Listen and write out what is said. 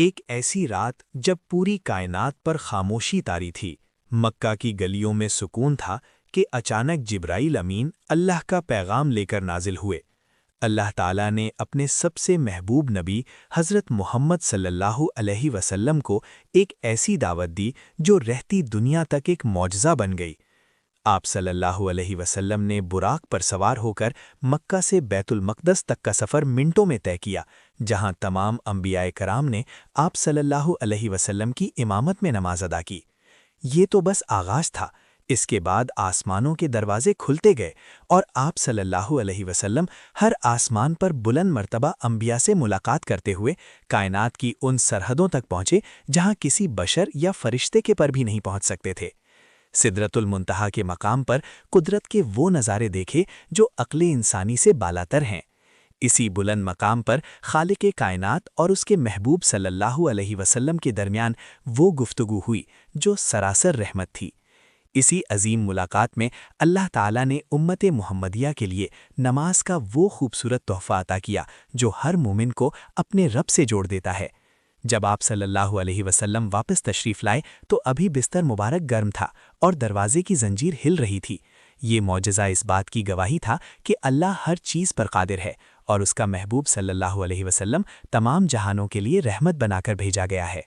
ایک ایسی رات جب پوری کائنات پر خاموشی طاری تھی، مکہ کی گلیوں میں سکون تھا کہ اچانک جبرائیل امین اللہ کا پیغام لے کر نازل ہوئے۔ اللہ تعالیٰ نے اپنے سب سے محبوب نبی حضرت محمد صلی اللہ علیہ وسلم کو ایک ایسی دعوت دی جو رہتی دنیا تک ایک معجزہ بن گئی۔ آپ صلی اللہ علیہ وسلم نے براق پر سوار ہو کر مکہ سے بیت المقدس تک کا سفر منٹوں میں طے کیا، جہاں تمام انبیاء کرام نے آپ صلی اللہ علیہ وسلم کی امامت میں نماز ادا کی۔ یہ تو بس آغاز تھا، اس کے بعد آسمانوں کے دروازے کھلتے گئے اور آپ صلی اللہ علیہ وسلم ہر آسمان پر بلند مرتبہ انبیاء سے ملاقات کرتے ہوئے کائنات کی ان سرحدوں تک پہنچے جہاں کسی بشر یا فرشتے کے پر بھی نہیں پہنچ سکتے تھے۔ سدرۃ المنتہا کے مقام پر قدرت کے وہ نظارے دیکھے جو عقل انسانی سے بالاتر ہیں۔ اسی بلند مقام پر خالق کائنات اور اس کے محبوب صلی اللہ علیہ وسلم کے درمیان وہ گفتگو ہوئی جو سراسر رحمت تھی۔ اسی عظیم ملاقات میں اللہ تعالیٰ نے امت محمدیہ کے لیے نماز کا وہ خوبصورت تحفہ عطا کیا جو ہر مومن کو اپنے رب سے جوڑ دیتا ہے۔ جب آپ صلی اللہ علیہ وسلم واپس تشریف لائے تو ابھی بستر مبارک گرم تھا اور دروازے کی زنجیر ہل رہی تھی۔ یہ معجزہ اس بات کی گواہی تھا کہ اللہ ہر چیز پر قادر ہے اور اس کا محبوب صلی اللہ علیہ وسلم تمام جہانوں کے لیے رحمت بنا کر بھیجا گیا ہے۔